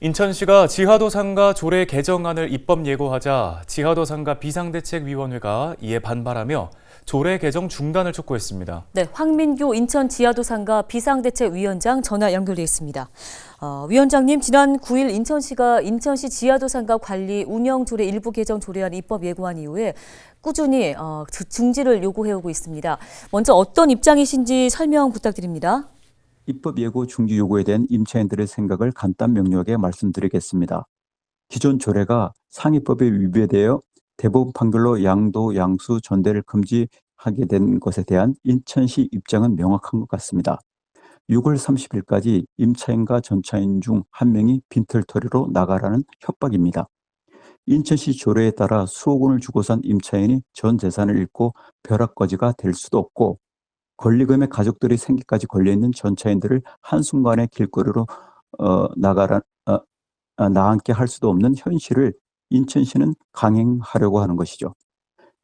인천시가 지하도상가 조례 개정안을 입법 예고하자 지하도상가 비상대책위원회가 이에 반발하며 조례 개정 중단을 촉구했습니다. 네, 황민규 인천 지하도상가 비상대책위원장 전화 연결돼 있습니다. 위원장님, 지난 9일 인천시가 인천시 지하도상가 관리 운영 조례 일부 개정 조례안 입법 예고한 이후에 꾸준히 중지를 요구해오고 있습니다. 먼저 어떤 입장이신지 설명 부탁드립니다. 입법 예고 중지 요구에 대한 임차인들의 생각을 간단 명료하게 말씀드리겠습니다. 기존 조례가 상위법에 위배되어 대법원 판결로 양도, 양수, 전대를 금지하게 된 것에 대한 인천시 입장은 명확한 것 같습니다. 6월 30일까지 임차인과 전차인 중 한 명이 빈털터리로 나가라는 협박입니다. 인천시 조례에 따라 수억 원을 주고 산 임차인이 전 재산을 잃고 벼락거지가 될 수도 없고, 권리금에 가족들이 생계까지 걸려있는 전차인들을 한순간에 길거리로 나앉게 할 수도 없는 현실을 인천시는 강행하려고 하는 것이죠.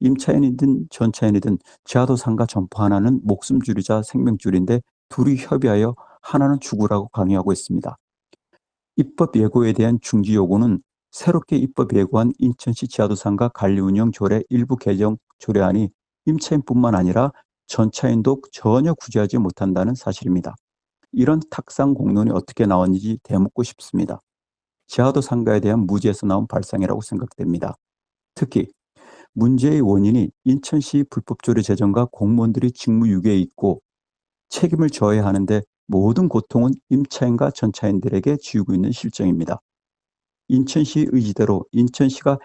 임차인이든 전차인이든 지하도상가 점포 하나는 목숨줄이자 생명줄인데 둘이 협의하여 하나는 죽으라고 강요하고 있습니다. 입법 예고에 대한 중지 요구는 새롭게 입법 예고한 인천시 지하도상가 관리운영 조례 일부 개정 조례안이 임차인뿐만 아니라 전차인도 전혀 구제하지 못한다는 사실입니다. 이런 탁상 공론이 어떻게 나왔는지 되묻고 싶습니다. 지하도상가에 대한 무지에서 나온 발상이라고 생각됩니다. 특히 문제의 원인이 인천시 불법조례 제정과 공무원들이 직무유기에 있고 책임을 져야 하는데 모든 고통은 임차인과 전차인들에게 지우고 있는 실정입니다. 인천시 의지대로 인천시가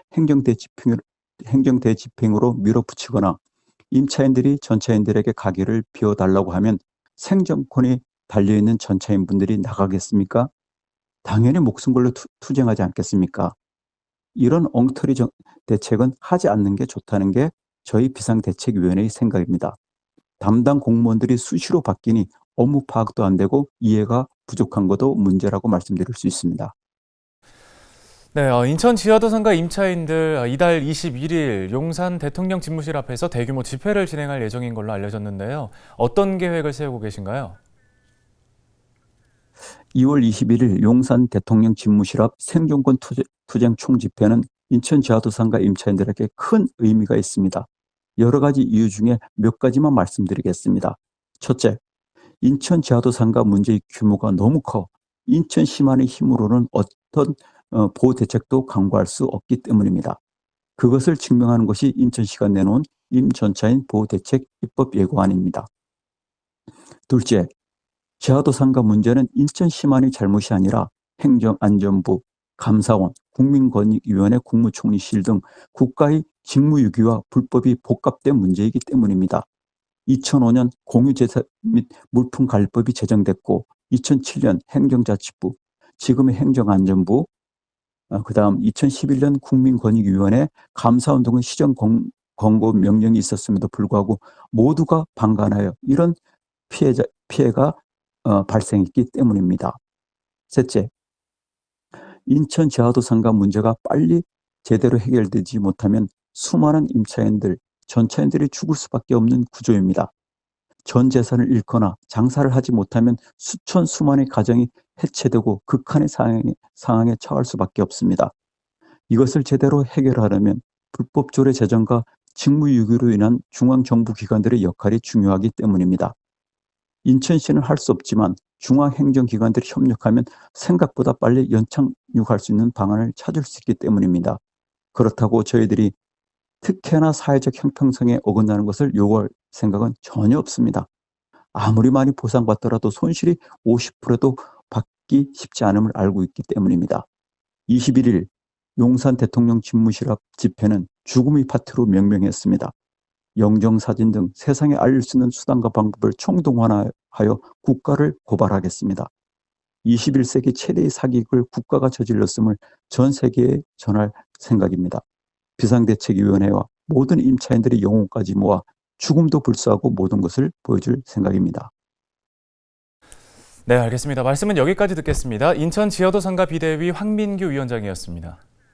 행정대집행으로 밀어붙이거나 임차인들이 전차인들에게 가게를 비워달라고 하면 생존권이 달려있는 전차인분들이 나가겠습니까? 당연히 목숨 걸로 투쟁하지 않겠습니까? 이런 엉터리 대책은 하지 않는 게 좋다는 게 저희 비상대책위원회의 생각입니다. 담당 공무원들이 수시로 바뀌니 업무 파악도 안 되고 이해가 부족한 것도 문제라고 말씀드릴 수 있습니다. 네, 인천 지하도상가 임차인들 이달 21일 용산 대통령 집무실 앞에서 대규모 집회를 진행할 예정인 걸로 알려졌는데요. 어떤 계획을 세우고 계신가요? 2월 21일 용산 대통령 집무실 앞 생존권 투쟁 총집회는 인천 지하도상가 임차인들에게 큰 의미가 있습니다. 여러 가지 이유 중에 몇 가지만 말씀드리겠습니다. 첫째, 인천 지하도상가 문제의 규모가 너무 커 인천시만의 힘으로는 어떤 보호 대책도 강구할 수 없기 때문입니다. 그것을 증명하는 것이 인천시가 내놓은 임전차인 보호 대책 입법 예고안입니다. 둘째, 지하도상가 문제는 인천시만의 잘못이 아니라 행정안전부, 감사원, 국민권익위원회 국무총리실 등 국가의 직무유기와 불법이 복합된 문제이기 때문입니다. 2005년 공유재산 및 물품관리법이 제정됐고 2007년 행정자치부, 지금의 행정안전부, 그다음 2011년 국민권익위원회 감사원 등의 시정 권고 명령이 있었음에도 불구하고 모두가 방관하여 이런 피해가 발생했기 때문입니다. 셋째, 인천 지하도상가 문제가 빨리 제대로 해결되지 못하면 수많은 임차인들, 전차인들이 죽을 수밖에 없는 구조입니다. 전 재산을 잃거나 장사를 하지 못하면 수만의 가정이 해체되고 극한의 상황에 처할 수밖에 없습니다. 이것을 제대로 해결하려면 불법조례 제정과 직무유기로 인한 중앙정부기관들의 역할이 중요하기 때문입니다. 인천시는 할 수 없지만 중앙행정기관들이 협력하면 생각보다 빨리 연착륙할 수 있는 방안을 찾을 수 있기 때문입니다. 그렇다고 저희들이 특혜나 사회적 형평성에 어긋나는 것을 요구할 생각은 전혀 없습니다. 아무리 많이 보상받더라도 손실이 50%도 받기 쉽지 않음을 알고 있기 때문입니다. 21일 용산 대통령 집무실 앞 집회는 죽음의 파티로 명명했습니다. 영정사진 등 세상에 알릴 수 있는 수단과 방법을 총동원하여 국가를 고발하겠습니다. 21세기 최대의 사기극을 국가가 저질렀음을 전 세계에 전할 생각입니다. 비상대책위원회와 모든 임차인들의 영혼까지 모아 죽음도 불사하고 모든 것을 보여줄 생각입니다. 네, 알겠습니다. 말씀은 여기까지 듣겠습니다. 인천 지하도상가 비대위 황민규 위원장이었습니다.